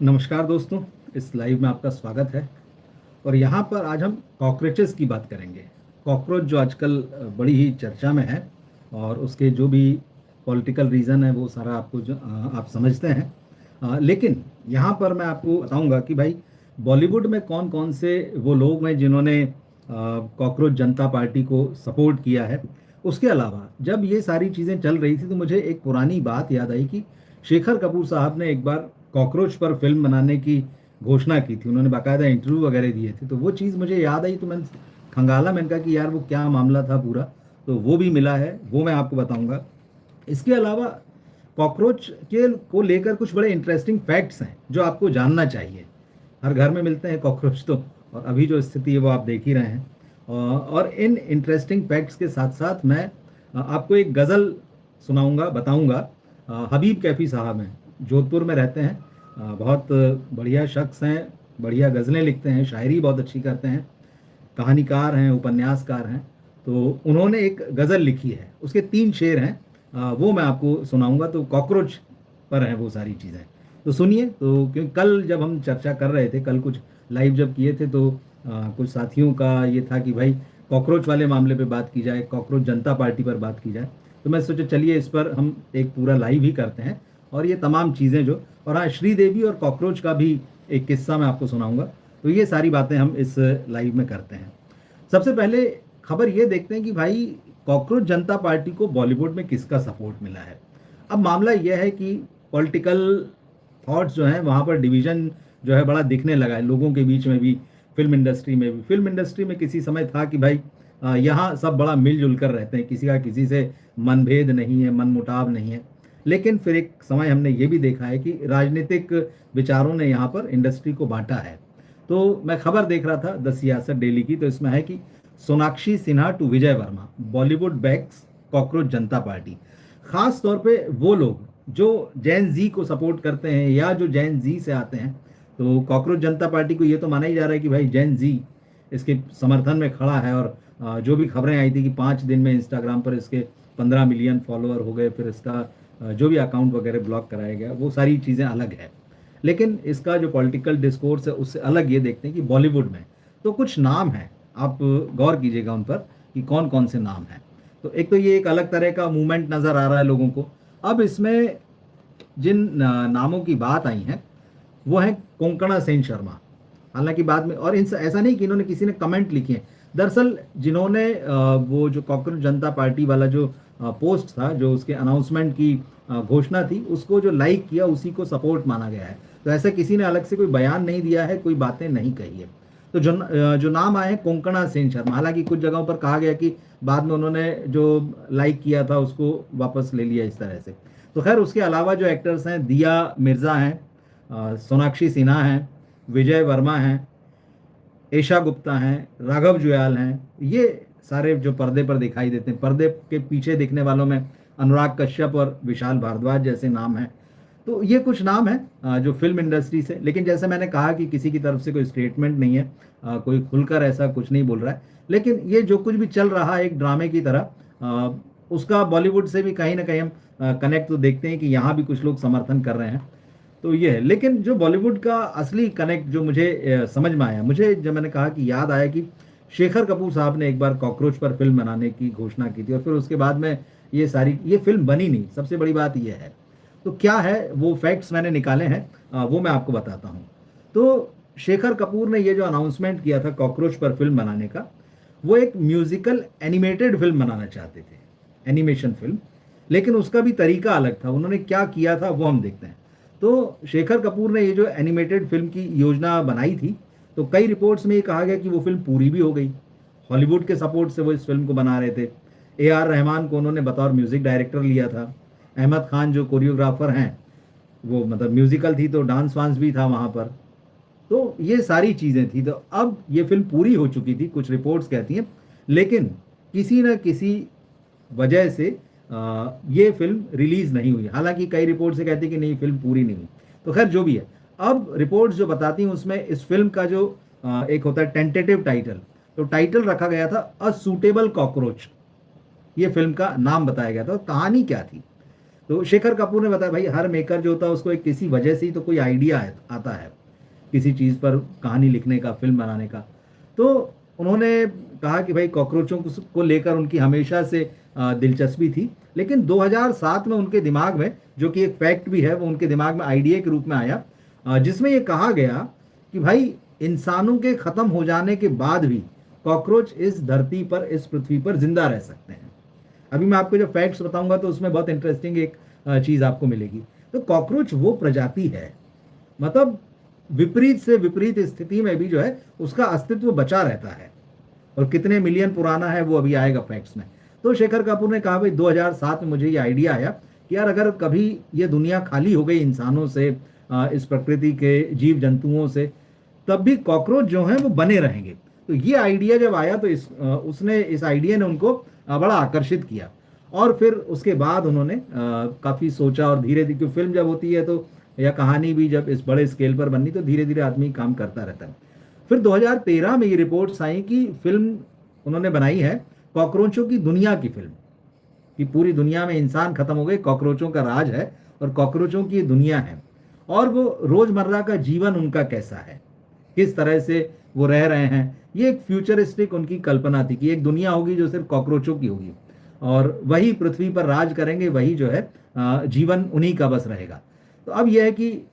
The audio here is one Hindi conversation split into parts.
नमस्कार दोस्तों, इस लाइव में आपका स्वागत है। और यहाँ पर आज हम कॉकरोचेस की बात करेंगे। कॉकरोच जो आजकल बड़ी ही चर्चा में है और उसके जो भी पॉलिटिकल रीज़न है वो सारा आपको आप समझते हैं। लेकिन यहाँ पर मैं आपको बताऊंगा कि भाई बॉलीवुड में कौन कौन से वो लोग हैं जिन्होंने कॉकरोच जनता पार्टी को सपोर्ट किया है। उसके अलावा जब ये सारी चीज़ें चल रही थी तो मुझे एक पुरानी बात याद आई कि शेखर कपूर साहब ने एक बार कॉकरोच पर फिल्म बनाने की घोषणा की थी। उन्होंने बाकायदा इंटरव्यू वगैरह दिए थे, तो वो चीज़ मुझे याद आई। तो मैंने खंगाला, मैंने कहा कि यार वो क्या मामला था पूरा। तो वो भी मिला है, वो मैं आपको बताऊंगा। इसके अलावा कॉकरोच के को लेकर कुछ बड़े इंटरेस्टिंग फैक्ट्स हैं जो आपको जानना चाहिए। हर घर में मिलते हैं कॉकरोच तो, और अभी जो स्थिति है वो आप देख ही रहे हैं। और इन इंटरेस्टिंग फैक्ट्स के साथ साथ मैं आपको एक गज़ल सुनाऊंगा, बताऊंगा। हबीब कैफ़ी साहब हैं, जोधपुर में रहते हैं। बहुत बढ़िया शख्स हैं, बढ़िया गज़लें लिखते हैं, शायरी बहुत अच्छी करते हैं, कहानीकार हैं, उपन्यासकार हैं। तो उन्होंने एक गज़ल लिखी है, उसके 3 शेर हैं। वो मैं आपको सुनाऊंगा। तो कॉकरोच पर हैं वो सारी चीज़ें, तो सुनिए। तो क्योंकि कल जब हम चर्चा कर रहे थे, कल कुछ लाइव जब किए थे, तो कुछ साथियों का ये था कि भाई कॉकरोच वाले मामले पे बात की जाए, कॉकरोच जनता पार्टी पर बात की जाए। तो मैं सोचा चलिए इस पर हम एक पूरा लाइव ही करते हैं, और ये तमाम चीज़ें जो, और हाँ, श्रीदेवी और कॉकरोच का भी एक किस्सा मैं आपको सुनाऊंगा। तो ये सारी बातें हम इस लाइव में करते हैं। सबसे पहले खबर ये देखते हैं कि भाई कॉकरोच जनता पार्टी को बॉलीवुड में किसका सपोर्ट मिला है। अब मामला यह है कि पॉलिटिकल थॉट्स जो हैं वहाँ पर डिवीज़न जो है बड़ा दिखने लगा है लोगों के बीच में भी, फिल्म इंडस्ट्री में भी। फिल्म इंडस्ट्री में किसी समय था कि भाई यहाँ सब बड़ा मिलजुल कर रहते हैं, किसी का किसी से मनभेद नहीं है, मनमुटाव नहीं है। लेकिन फिर एक समय हमने ये भी देखा है कि राजनीतिक विचारों ने यहाँ पर इंडस्ट्री को बांटा है। तो मैं खबर देख रहा था द सियासत डेली की, तो इसमें है कि Sonakshi Sinha to Vijay Varma, Bollywood backs cockroach Janata Party. खास तौर पे वो लोग जो जैन जी को सपोर्ट करते हैं या जो जैन जी से आते हैं, तो कॉकरोच जनता पार्टी को ये तो माना ही जा रहा है कि भाई जैन जी इसके समर्थन में खड़ा है। और जो भी खबरें आई थी कि 5 दिन में इंस्टाग्राम पर इसके 15 मिलियन फॉलोअर हो गए, फिर इसका जो भी अकाउंट वगैरह ब्लॉक कराया गया, वो सारी चीज़ें अलग है। लेकिन इसका जो पॉलिटिकल डिस्कोर्स है उससे अलग ये देखते हैं कि बॉलीवुड में तो कुछ नाम हैं, आप गौर कीजिएगा उन पर कि कौन कौन से नाम हैं। तो एक तो ये एक अलग तरह का मूवमेंट नज़र आ रहा है लोगों को। अब इसमें जिन नामों की बात आई है वो है कोंकणा सेन शर्मा। हालांकि बाद में, और इन ऐसा नहीं कि इन्होंने किसी ने कमेंट लिखे हैं। दरअसल जिन्होंने वो जो कॉकरोच जनता पार्टी वाला जो पोस्ट था, जो उसके अनाउंसमेंट की घोषणा थी, उसको जो लाइक किया उसी को सपोर्ट माना गया है। तो ऐसा किसी ने अलग से कोई बयान नहीं दिया है, कोई बातें नहीं कही है। तो जो नाम आए हैं कोंकणा सेन शर्मा। हालांकि कुछ जगहों पर कहा गया कि बाद में उन्होंने जो लाइक किया था उसको वापस ले लिया, इस तरह से। तो खैर उसके अलावा जो एक्टर्स हैं, दिया मिर्ज़ा हैं, सोनाक्षी सिन्हा हैं, विजय वर्मा हैं, ईशा गुप्ता हैं, राघव जुयाल हैं। ये सारे जो पर्दे पर दिखाई देते हैं, पर्दे के पीछे दिखने वालों में अनुराग कश्यप और विशाल भारद्वाज जैसे नाम हैं। तो ये कुछ नाम हैं जो फिल्म इंडस्ट्री से। लेकिन जैसे मैंने कहा कि किसी की तरफ से कोई स्टेटमेंट नहीं है, कोई खुलकर ऐसा कुछ नहीं बोल रहा है। लेकिन ये जो कुछ भी चल रहा है एक ड्रामे की तरह, उसका बॉलीवुड से भी कहीं ना कहीं हम कनेक्ट तो देखते हैं कि यहाँ भी कुछ लोग समर्थन कर रहे हैं। तो ये है। लेकिन जो बॉलीवुड का असली कनेक्ट जो मुझे समझ में आया, मुझे जब मैंने कहा कि याद आया कि शेखर कपूर साहब ने एक बार कॉकरोच पर फिल्म बनाने की घोषणा की थी, और फिर उसके बाद में ये फिल्म बनी नहीं। सबसे बड़ी बात यह है। तो क्या है वो फैक्ट्स मैंने निकाले हैं, वो मैं आपको बताता हूँ। तो शेखर कपूर ने ये जो अनाउंसमेंट किया था कॉकरोच पर फिल्म बनाने का, वो एक म्यूजिकल एनिमेटेड फिल्म बनाना चाहते थे, एनिमेशन फिल्म। लेकिन उसका भी तरीका अलग था। उन्होंने क्या किया था वो हम देखते हैं। तो शेखर कपूर ने ये जो एनिमेटेड फिल्म की योजना बनाई थी, तो कई रिपोर्ट्स में ये कहा गया कि वो फिल्म पूरी भी हो गई। हॉलीवुड के सपोर्ट से वो इस फिल्म को बना रहे थे। AR रहमान को उन्होंने बतौर म्यूजिक डायरेक्टर लिया था। अहमद खान जो कोरियोग्राफर हैं, वो मतलब म्यूजिकल थी तो डांस वांस भी था वहाँ पर। तो ये सारी चीज़ें थी। तो अब ये फिल्म पूरी हो चुकी थी, कुछ रिपोर्ट्स कहती हैं। लेकिन किसी न किसी वजह से ये फिल्म रिलीज नहीं हुई। हालांकि कई रिपोर्ट से कहती कि नहीं, फिल्म पूरी नहीं हुई। तो खैर जो भी है, अब रिपोर्ट्स जो बताती हैं उसमें इस फिल्म का जो एक होता है टेंटेटिव टाइटल, तो टाइटल रखा गया था अ सूटेबल कॉकरोच। ये फिल्म का नाम बताया गया था। और कहानी क्या थी? तो शेखर कपूर ने बताया भाई हर मेकर जो होता है उसको एक किसी वजह से ही तो कोई आइडिया आता है किसी चीज़ पर कहानी लिखने का, फिल्म बनाने का। तो उन्होंने कहा कि भाई कॉकरोचों को लेकर उनकी हमेशा से दिलचस्पी थी, लेकिन 2007 में उनके दिमाग में, जो कि एक फैक्ट भी है, वो उनके दिमाग में आइडिया के रूप में आया, जिसमें ये कहा गया कि भाई इंसानों के खत्म हो जाने के बाद भी कॉकरोच इस धरती पर, इस पृथ्वी पर जिंदा रह सकते हैं। अभी मैं आपको जो फैक्ट्स बताऊंगा तो उसमें बहुत इंटरेस्टिंग एक चीज आपको मिलेगी। तो कॉकरोच वो प्रजाति है, मतलब विपरीत से विपरीत स्थिति में भी जो है उसका अस्तित्व बचा रहता है, और कितने मिलियन पुराना है वो अभी आएगा फैक्ट्स में। तो शेखर कपूर ने कहा भाई 2007 में मुझे ये आइडिया आया कि यार अगर कभी ये दुनिया खाली हो गई इंसानों से, इस प्रकृति के जीव जंतुओं से, तब भी कॉकरोच जो हैं वो बने रहेंगे। तो ये आइडिया जब आया तो इस आइडिया ने उनको बड़ा आकर्षित किया, और फिर उसके बाद उन्होंने काफ़ी सोचा, और धीरे धीरे, क्योंकि फिल्म जब होती है तो, या कहानी भी जब इस बड़े स्केल पर बननी, तो धीरे धीरे आदमी काम करता रहता है। फिर 2013 में ये रिपोर्ट्स आई कि फिल्म उन्होंने बनाई है कॉकरोचों की दुनिया की फिल्म, कि पूरी दुनिया में इंसान खत्म हो गए, कॉकरोचों का राज है और कॉकरोचों की दुनिया है, और वो रोजमर्रा का जीवन उनका कैसा है, किस तरह से वो रह रहे हैं। ये एक फ्यूचरिस्टिक उनकी कल्पना थी कि एक दुनिया होगी जो सिर्फ कॉकरोचों की होगी, और वही पृथ्वी पर राज करेंगे, वही जो है जीवन उन्हीं का बस रहेगा। तो अब यह है कि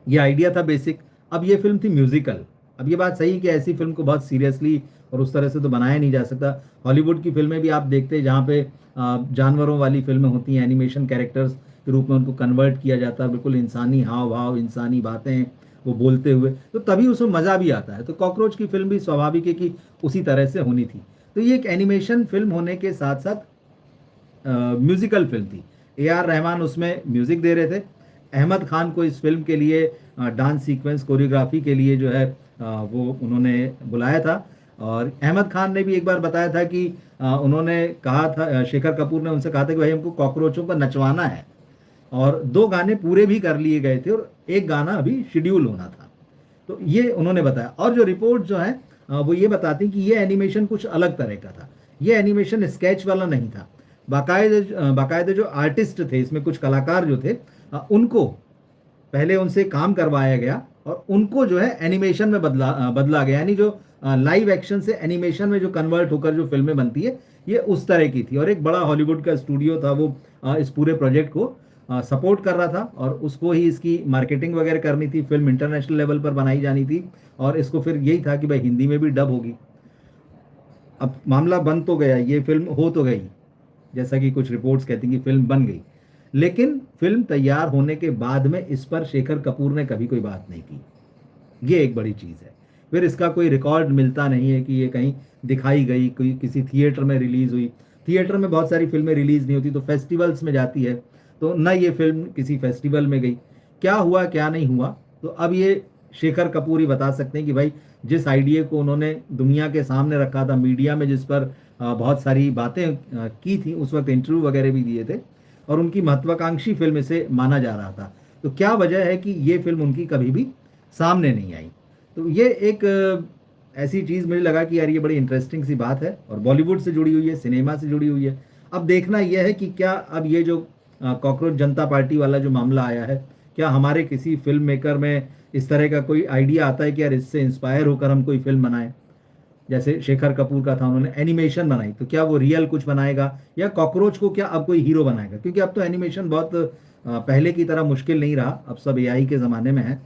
ये आइडिया था बेसिक। अब ये फिल्म थी म्यूजिकल। अब ये बात सही है कि ऐसी फिल्म को बहुत सीरियसली और उस तरह से तो बनाया नहीं जा सकता। हॉलीवुड की फिल्में भी आप देखते हैं जहाँ पे जानवरों वाली फिल्में होती हैं, एनिमेशन कैरेक्टर्स के रूप में उनको कन्वर्ट किया जाता है, बिल्कुल इंसानी हाव भाव, इंसानी बातें वो बोलते हुए, तो तभी उसमें मज़ा भी आता है। तो कॉकरोच की फिल्म भी स्वाभाविक है कि उसी तरह से होनी थी। तो ये एक एनिमेशन फिल्म होने के साथ साथ म्यूजिकल फिल्म थी। AR रहमान उसमें म्यूजिक दे रहे थे। अहमद खान को इस फिल्म के लिए डांस सीक्वेंस कोरियोग्राफी के लिए जो है वो उन्होंने बुलाया था। और अहमद खान ने भी एक बार बताया था कि उन्होंने कहा था, शेखर कपूर ने उनसे कहा था कि भाई हमको कॉकरोचों को नचवाना है, और 2 गाने पूरे भी कर लिए गए थे और एक गाना अभी शेड्यूल होना था। तो ये उन्होंने बताया। और जो रिपोर्ट जो है वो ये बताती कि ये एनिमेशन कुछ अलग तरह का था। ये एनिमेशन स्केच वाला नहीं था, बाकायदे जो आर्टिस्ट थे, इसमें कुछ कलाकार जो थे, उनको पहले उनसे काम करवाया गया और उनको जो है एनिमेशन में बदला गया, यानी जो लाइव एक्शन से एनिमेशन में जो कन्वर्ट होकर जो फिल्में बनती है, ये उस तरह की थी। और एक बड़ा हॉलीवुड का स्टूडियो था, वो इस पूरे प्रोजेक्ट को सपोर्ट कर रहा था, और उसको ही इसकी मार्केटिंग वगैरह करनी थी। फिल्म इंटरनेशनल लेवल पर बनाई जानी थी, और इसको फिर यही था कि भाई हिंदी में भी डब होगी। अब मामला बन तो गया, ये फिल्म हो तो गई, जैसा कि कुछ रिपोर्ट्स कहती हैं कि फिल्म बन गई, लेकिन फिल्म तैयार होने के बाद में इस पर शेखर कपूर ने कभी कोई बात नहीं की। ये एक बड़ी चीज़ है। फिर इसका कोई रिकॉर्ड मिलता नहीं है कि ये कहीं दिखाई गई, कोई किसी थिएटर में रिलीज़ हुई। थिएटर में बहुत सारी फिल्में रिलीज़ नहीं होती, तो फेस्टिवल्स में जाती है, तो न ये फिल्म किसी फेस्टिवल में गई। क्या हुआ क्या नहीं हुआ, तो अब ये शेखर कपूर ही बता सकते हैं कि भाई जिस आइडिया को उन्होंने दुनिया के सामने रखा था, मीडिया में जिस पर बहुत सारी बातें की थी, उस वक्त इंटरव्यू वगैरह भी दिए थे, और उनकी महत्वाकांक्षी फिल्म इसे माना जा रहा था, तो क्या वजह है कि ये फिल्म उनकी कभी भी सामने नहीं आई। तो ये एक ऐसी चीज़ मुझे लगा कि यार ये बड़ी इंटरेस्टिंग सी बात है, और बॉलीवुड से जुड़ी हुई है, सिनेमा से जुड़ी हुई है। अब देखना यह है कि क्या अब ये जो कॉकरोच जनता पार्टी वाला जो मामला आया है, क्या हमारे किसी फिल्म मेकर में इस तरह का कोई आइडिया आता है कि यार इससे इंस्पायर होकर हम कोई फिल्म बनाएं। जैसे शेखर कपूर का था, उन्होंने एनिमेशन बनाई, तो क्या वो रियल कुछ बनाएगा, या कॉकरोच को क्या अब कोई हीरो बनाएगा। क्योंकि अब तो एनिमेशन बहुत पहले की तरह मुश्किल नहीं रहा, अब सब AI के ज़माने में है।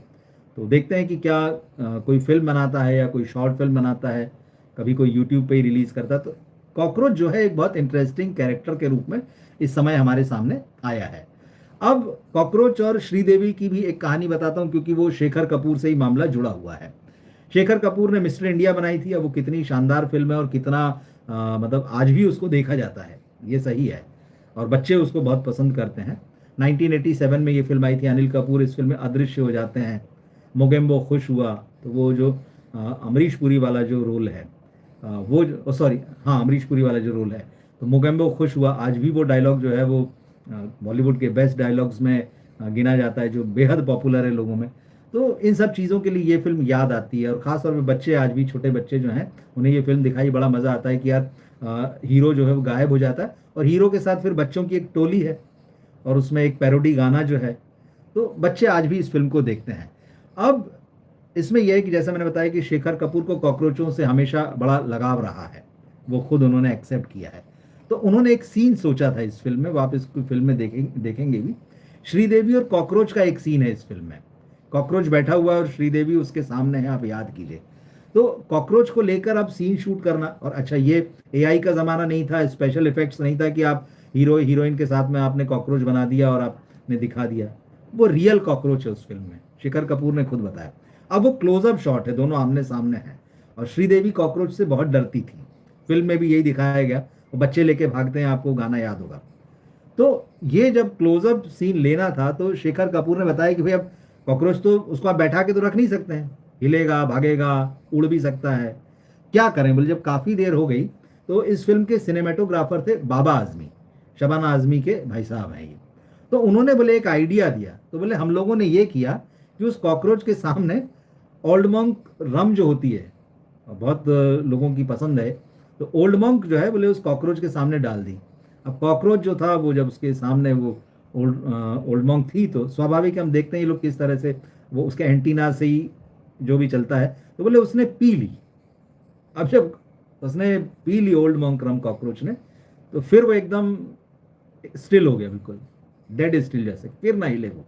तो देखते हैं कि क्या कोई फिल्म बनाता है या कोई शॉर्ट फिल्म बनाता है, कभी कोई यूट्यूब पे ही रिलीज़ करता है। तो कॉकरोच जो है एक बहुत इंटरेस्टिंग कैरेक्टर के रूप में इस समय हमारे सामने आया है। अब कॉकरोच और श्रीदेवी की भी एक कहानी बताता हूँ, क्योंकि वो शेखर कपूर से ही मामला जुड़ा हुआ है। शेखर कपूर ने मिस्टर इंडिया बनाई थी। अब वो कितनी शानदार फिल्म है, और कितना मतलब आज भी उसको देखा जाता है, ये सही है, और बच्चे उसको बहुत पसंद करते हैं। 1987 में ये फिल्म आई थी। अनिल कपूर इस फिल्म में अदृश्य हो जाते हैं। मोगेम्बो खुश हुआ, तो वो जो अमरीश पुरी वाला जो रोल है, वो सॉरी हाँ, अमरीश पुरी वाला जो रोल है, तो मोगेम्बो खुश हुआ आज भी वो डायलॉग जो है वो बॉलीवुड के बेस्ट डायलॉग्स में गिना जाता है, जो बेहद पॉपुलर है लोगों में। तो इन सब चीज़ों के लिए ये फिल्म याद आती है, और ख़ास तौर पे बच्चे, आज भी छोटे बच्चे जो हैं, उन्हें ये फिल्म दिखाई बड़ा मज़ा आता है कि यार हीरो जो है वो गायब हो जाता है, और हीरो के साथ फिर बच्चों की एक टोली है। और उसमें एक पैरोडी गाना जो है, तो बच्चे आज भी इस फिल्म को देखते हैं। अब इसमें यह है कि जैसा मैंने बताया कि शेखर कपूर को कॉकरोचों से हमेशा बड़ा लगाव रहा है, वो खुद उन्होंने एक्सेप्ट किया है। तो उन्होंने एक सीन सोचा था इस फिल्म में, वो आप इसको फिल्म में देखेंगे भी। श्रीदेवी और कॉकरोच का एक सीन है इस फिल्म में। कॉकरोच बैठा हुआ है और श्रीदेवी उसके सामने है, आप याद कीजिए। तो कॉकरोच को लेकर अब सीन शूट करना, और अच्छा ये एआई का ज़माना नहीं था, स्पेशल इफेक्ट्स नहीं था कि आप हीरो हीरोइन के साथ में आपने कॉकरोच बना दिया और आपने दिखा दिया। वो रियल कॉकरोच है उस फिल्म में, शेखर कपूर ने खुद बताया। अब वो क्लोजअप शॉट है, दोनों आमने सामने हैं, और श्रीदेवी कॉकरोच से बहुत डरती थी। फिल्म में भी यही दिखाया गया, वो बच्चे लेके भागते हैं, आपको गाना याद होगा। तो ये जब क्लोजअप सीन लेना था तो शेखर कपूर ने बताया कि भाई अब कॉकरोच तो उसको आप बैठा के तो रख नहीं सकते हैं, हिलेगा, भागेगा, उड़ भी सकता है, क्या करें। बोले जब काफ़ी देर हो गई तो इस फिल्म के सिनेमेटोग्राफर थे बाबा आजमी, शबाना आजमी के भाई साहब हैं ये। तो उन्होंने बोले एक आइडिया दिया, तो बोले हम लोगों ने ये किया कि उस कॉकरोच के सामने ओल्ड मंक रम जो होती है, बहुत लोगों की पसंद है, तो ओल्ड मंक जो है बोले उस कॉकरोच के सामने डाल दी। अब कॉकरोच जो था वो जब उसके सामने वो ओल्ड मंक थी, तो स्वाभाविक हम देखते हैं ये लोग किस तरह से वो उसके एंटीना से ही जो भी चलता है, तो बोले उसने पी ली। अब जब उसने पी ली ओल्ड मंक रम कॉकरोच ने, तो फिर वो एकदम स्टिल हो गया, बिल्कुल डेड स्टिल जैसे, फिर ना हिले वो।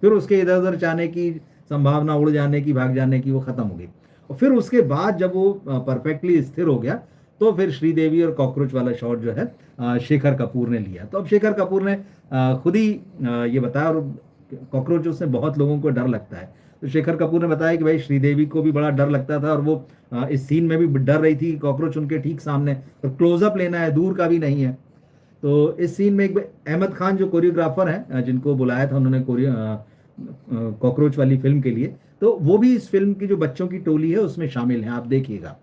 फिर उसके इधर उधर जाने की संभावना, उड़ जाने की, भाग जाने की, वो खत्म हो गई। और फिर उसके बाद जब वो परफेक्टली स्थिर हो गया, तो फिर श्रीदेवी और कॉकरोच वाला शॉट जो है शेखर कपूर ने लिया। तो अब शेखर कपूर ने खुद ही ये बताया, और कॉकरोचों से बहुत लोगों को डर लगता है। तो शेखर कपूर ने बताया कि भाई श्रीदेवी को भी बड़ा डर लगता था, और वो इस सीन में भी डर रही थी, कॉकरोच उनके ठीक सामने, और क्लोजअप लेना है, दूर का भी नहीं है। तो इस सीन में एक अहमद खान जो कोरियोग्राफर हैं, जिनको बुलाया था उन्होंने कॉकरोच वाली फिल्म के लिए, तो वो भी इस फिल्म की जो बच्चों की टोली है उसमें शामिल हैं, आप देखिएगा।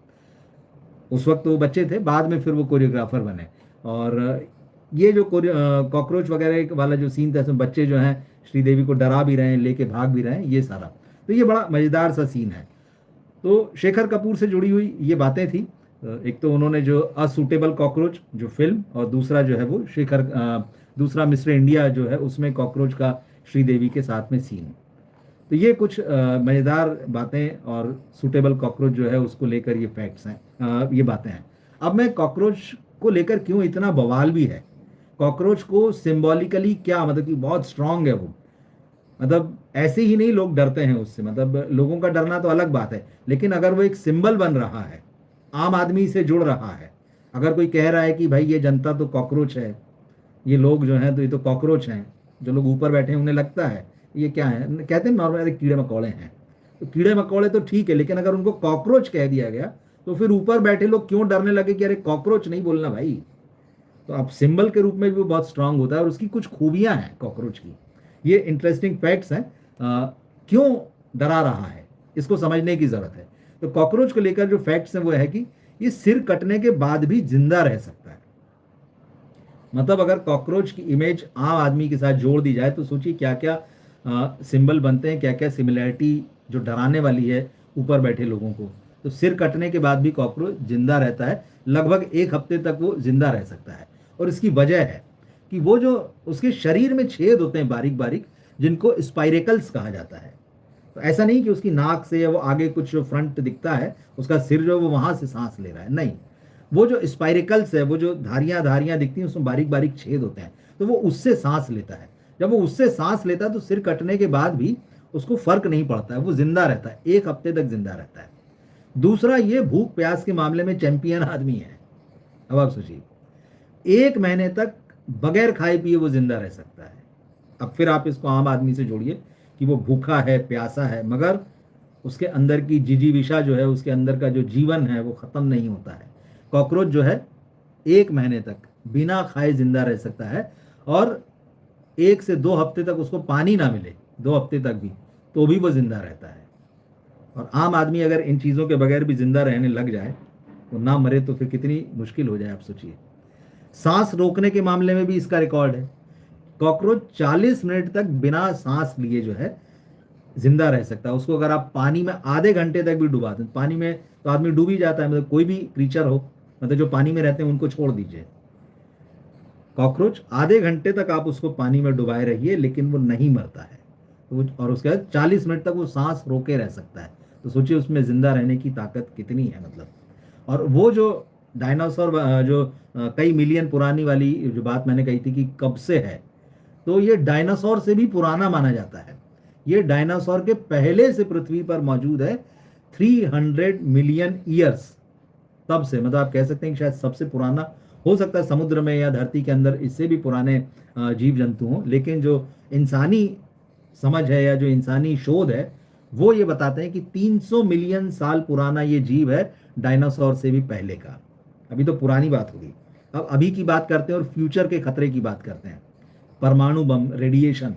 उस वक्त वो बच्चे थे, बाद में फिर वो कोरियोग्राफर बने। और ये जो कॉकरोच वगैरह वाला जो सीन था, इसमें बच्चे जो हैं श्रीदेवी को डरा भी रहे हैं, लेके भाग भी रहे हैं, ये सारा। तो ये बड़ा मज़ेदार सा सीन है। तो शेखर कपूर से जुड़ी हुई ये बातें थी। एक तो उन्होंने जो असूटेबल कॉकरोच जो फिल्म, और दूसरा जो है वो दूसरा मिस्टर इंडिया जो है उसमें कॉकरोच का श्रीदेवी के साथ में सीन। तो ये कुछ मज़ेदार बातें, और सूटेबल कॉकरोच जो है उसको लेकर ये फैक्ट्स हैं, ये बातें हैं। अब मैं कॉकरोच को लेकर क्यों इतना बवाल भी है, कॉकरोच को सिंबॉलिकली क्या मतलब कि बहुत स्ट्रांग है वो, मतलब ऐसे ही नहीं लोग डरते हैं उससे, मतलब लोगों का डरना तो अलग बात है, लेकिन अगर वो एक सिंबल बन रहा है, आम आदमी से जुड़ रहा है, अगर कोई कह रहा है कि भाई ये जनता तो कॉकरोच है, ये लोग जो हैं तो ये तो कॉकरोच हैं, जो लोग ऊपर बैठे हैं उन्हें लगता है ये क्या है, कहते हैं नॉर्मल कीड़े मकोड़े हैं। तो कीड़े मकोड़े तो ठीक है, लेकिन अगर उनको कॉकरोच कह दिया गया तो फिर ऊपर बैठे लोग क्यों डरने लगे कि अरे कॉकरोच नहीं बोलना भाई। तो अब सिंबल के रूप में भी वो बहुत स्ट्रांग होता है, और उसकी कुछ खूबियां हैं कॉकरोच की, ये इंटरेस्टिंग फैक्ट्स हैं। क्यों डरा रहा है, इसको समझने की जरूरत है। तो कॉकरोच को लेकर जो फैक्ट्स हैं वो है कि ये सिर कटने के बाद भी जिंदा रह सकता है। मतलब अगर कॉकरोच की इमेज आम आदमी के साथ जोड़ दी जाए तो सोचिए क्या क्या सिंबल बनते हैं, क्या क्या सिमिलैरिटी जो डराने वाली है ऊपर बैठे लोगों को। तो सिर कटने के बाद भी कॉकरोच जिंदा रहता है, लगभग 1 हफ्ते तक वो जिंदा रह सकता है। और इसकी वजह है कि वो जो उसके शरीर में छेद होते हैं बारीक बारीक, जिनको स्पाइरेकल्स कहा जाता है। तो ऐसा नहीं कि उसकी नाक से वो आगे कुछ फ्रंट दिखता है, उसका सिर जो है वो वहां से सांस ले रहा है, नहीं। वो जो स्पाइरिकल्स है, वो जो धारियां धारियां दिखती हैं, उसमें बारीक बारीक छेद होते हैं, तो वो उससे सांस लेता है। जब वो उससे सांस लेता है तो सिर कटने के बाद भी उसको फर्क नहीं पड़ता है, वो जिंदा रहता है, 1 हफ्ते तक जिंदा रहता है। दूसरा, ये भूख प्यास के मामले में चैंपियन आदमी है। अब आप सोचिए, 1 महीने तक बगैर खाए पिए वो जिंदा रह सकता है। अब फिर आप इसको आम आदमी से जोड़िए कि वो भूखा है, प्यासा है, मगर उसके अंदर की जिजीविषा जो है, उसके अंदर का जो जीवन है वो खत्म नहीं होता है। कॉकरोच जो है 1 महीने तक बिना खाए जिंदा रह सकता है, और 1 से 2 हफ्ते तक उसको पानी ना मिले, 2 हफ्ते तक भी, तो भी वो जिंदा रहता है। और आम आदमी अगर इन चीज़ों के बगैर भी जिंदा रहने लग जाए, तो ना मरे तो फिर कितनी मुश्किल हो जाए, आप सोचिए। सांस रोकने के मामले में भी इसका रिकॉर्ड है। कॉकरोच 40 मिनट तक बिना सांस लिए जो है जिंदा रह सकता है। उसको अगर आप पानी में आधे घंटे तक भी डुबा दें, पानी में तो आदमी डूब ही जाता है, मतलब कोई भी क्रीचर हो, मतलब जो पानी में रहते हैं उनको छोड़ दीजिए, कॉकरोच आधे घंटे तक आप उसको पानी में डुबाए रहिए लेकिन वो नहीं मरता है। और उसके बाद 40 मिनट तक वो सांस रोके रह सकता है। तो सोचिए उसमें जिंदा रहने की ताकत कितनी है मतलब। और वो जो डायनासोर जो कई मिलियन पुरानी वाली जो बात मैंने कही थी कि कब से है, तो ये डायनासोर से भी पुराना माना जाता है। ये डायनासोर के पहले से पृथ्वी पर मौजूद है, 300 मिलियन ईयर्स तब से। मतलब आप कह सकते हैं कि शायद सबसे पुराना हो सकता है समुद्र में या धरती के अंदर इससे भी पुराने जीव जंतु हों, लेकिन जो इंसानी समझ है या जो इंसानी शोध है वो ये बताते हैं कि 300 मिलियन साल पुराना ये जीव है, डायनासोर से भी पहले का। अभी तो पुरानी बात होगी। अब अभी की बात करते हैं और फ्यूचर के खतरे की बात करते हैं। परमाणु बम, रेडिएशन।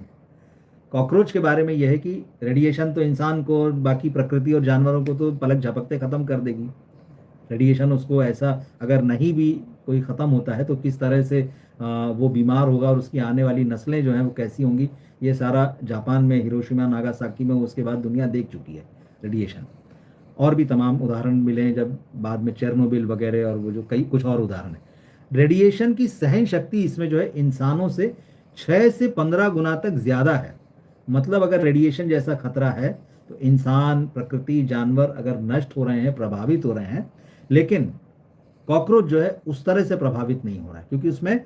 कॉकरोच के बारे में यह है कि रेडिएशन तो इंसान को और बाकी प्रकृति और जानवरों को तो पलक झपकते खत्म कर देगी। रेडिएशन उसको ऐसा अगर नहीं भी कोई ख़त्म होता है तो किस तरह से वो बीमार होगा और उसकी आने वाली नस्लें जो हैं वो कैसी होंगी, ये सारा जापान में हिरोशिमा नागासाकी में उसके बाद दुनिया देख चुकी है। रेडिएशन और भी तमाम उदाहरण मिले हैं जब बाद में चेरनोबिल वगैरह और वो जो कई कुछ और उदाहरण हैं। रेडिएशन की सहन शक्ति इसमें जो है इंसानों से 6 से 15 गुना तक ज़्यादा है। मतलब अगर रेडिएशन जैसा खतरा है तो इंसान, प्रकृति, जानवर अगर नष्ट हो रहे हैं, प्रभावित हो रहे हैं, लेकिन कॉकरोच जो है उस तरह से प्रभावित नहीं हो रहा है क्योंकि उसमें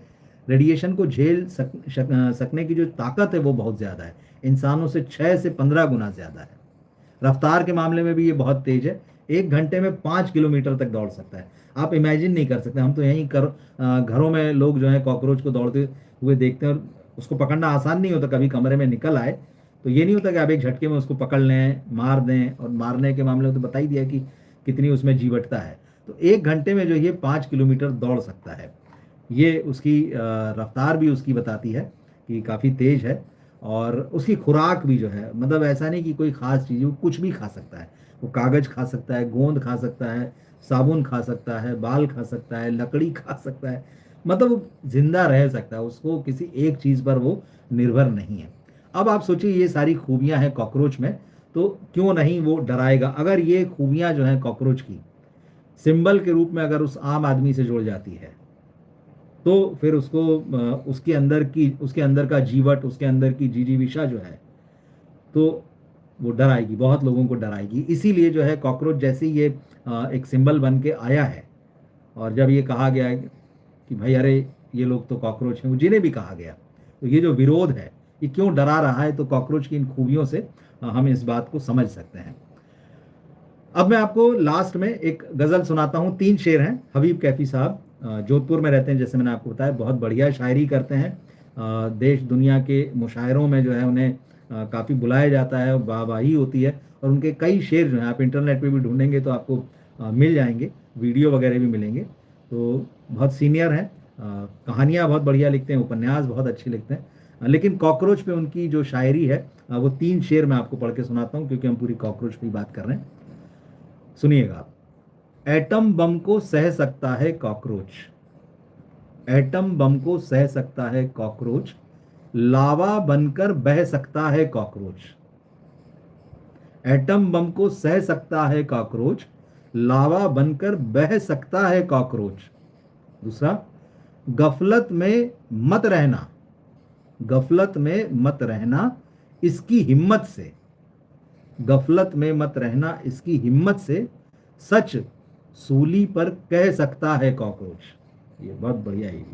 रेडिएशन को झेल सकने की जो ताकत है वो बहुत ज़्यादा है, इंसानों से 6 से 15 गुना ज़्यादा है। रफ्तार के मामले में भी ये बहुत तेज है, 1 घंटे में 5 किलोमीटर तक दौड़ सकता है। आप इमेजिन नहीं कर सकते। हम तो यहीं घरों में लोग जो है कॉकरोच को दौड़ते हुए देखते हैं और उसको पकड़ना आसान नहीं होता। कभी कमरे में निकल आए तो ये नहीं होता कि आप एक झटके में उसको पकड़ लें, मार दें। और मारने के मामले में तो बता ही दिया कि कितनी उसमें जीवटता है। तो 1 घंटे में जो ये 5 किलोमीटर दौड़ सकता है। ये उसकी रफ्तार भी उसकी बताती है कि काफ़ी तेज है। और उसकी खुराक भी जो है, मतलब ऐसा नहीं कि कोई ख़ास चीज़, वो कुछ भी खा सकता है। वो कागज़ खा सकता है, गोंद खा सकता है, साबुन खा सकता है, बाल खा सकता है, लकड़ी खा सकता है। मतलब वो जिंदा रह सकता है, उसको किसी एक चीज़ पर वो निर्भर नहीं है। अब आप सोचिए ये सारी खूबियां हैं कॉकरोच में, तो क्यों नहीं वो डराएगा। अगर ये खूबियां जो हैं कॉकरोच की सिंबल के रूप में अगर उस आम आदमी से जुड़ जाती है तो फिर उसको उसके अंदर का जीवट, उसके अंदर की जिजीविषा जो है तो वो डराएगी, बहुत लोगों को डराएगी। इसीलिए जो है कॉकरोच जैसे ही ये एक सिंबल बन के आया है, और जब ये कहा गया कि भाई अरे ये लोग तो कॉकरोच हैं, जिन्हें भी कहा गया, तो ये जो विरोध है ये क्यों डरा रहा है, तो कॉकरोच की इन खूबियों से हम इस बात को समझ सकते हैं। अब मैं आपको लास्ट में एक गज़ल सुनाता हूँ। 3 शेर हैं। हबीब कैफी साहब जोधपुर में रहते हैं, जैसे मैंने आपको बताया, बहुत बढ़िया शायरी करते हैं। देश दुनिया के मुशायरों में जो है उन्हें काफ़ी बुलाया जाता है, वाहवाही होती है। और उनके कई शेर जो हैं आप इंटरनेट पे भी ढूंढेंगे तो आपको मिल जाएंगे, वीडियो वगैरह भी मिलेंगे। तो बहुत सीनियर हैं, कहानियाँ बहुत बढ़िया लिखते हैं, उपन्यास बहुत अच्छे लिखते हैं। लेकिन कॉकरोच पे उनकी जो शायरी है वो 3 शेर मैं आपको पढ़ के सुनाता हूँ, क्योंकि हम पूरी कॉकरोच पे ही बात कर रहे हैं। सुनिएगा आप। एटम बम को सह सकता है कॉकरोच, एटम बम को सह सकता है कॉकरोच, लावा बनकर बह सकता है कॉकरोच। एटम बम को सह सकता है कॉकरोच, लावा बनकर बह सकता है कॉकरोच। दूसरा, गफलत में मत रहना, गफलत में मत रहना इसकी हिम्मत से, गफलत में मत रहना इसकी हिम्मत से, सच सूली पर कह सकता है कॉकरोच। ये बहुत बढ़िया है।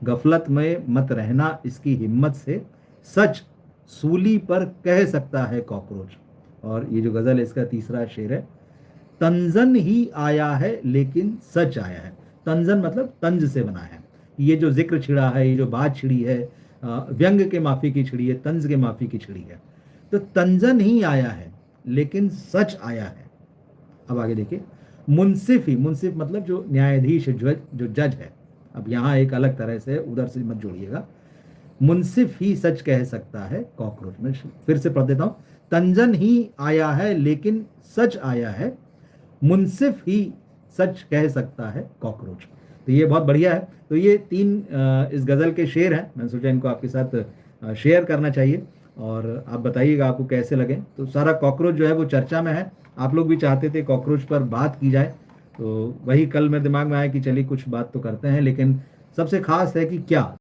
गफलत में मत रहना इसकी हिम्मत से, सच सूली पर कह सकता है कॉकरोच। और ये जो गजल है इसका तीसरा शेर है। तंजन ही आया है लेकिन सच आया है। तंजन मतलब तंज से बना है। ये जो जिक्र छिड़ा है, ये जो बात छिड़ी है, व्यंग के माफी की छिड़ी है, तंज के माफी की छिड़ी है। तो तंजन ही आया है लेकिन सच आया है। अब आगे देखिए। मुंसिफ ही, मुंसिफ मतलब जो न्यायाधीश, जो जज है। अब यहाँ एक अलग तरह से, उधर से मत जोड़िएगा। मुंसिफ ही सच कह सकता है कॉकरोच। मैं फिर से पढ़ देता हूँ। तंजन ही आया है लेकिन सच आया है, मुंसिफ ही सच कह सकता है कॉकरोच। तो ये बहुत बढ़िया है। तो ये 3 इस गज़ल के शेर हैं। मैंने सोचा इनको आपके साथ शेयर करना चाहिए और आप बताइएगा आपको कैसे लगे। तो सारा कॉकरोच जो है वो चर्चा में है। आप लोग भी चाहते थे कॉकरोच पर बात की जाए, तो वही कल मेरे दिमाग में आया कि चलिए कुछ बात तो करते हैं। लेकिन सबसे खास है कि क्या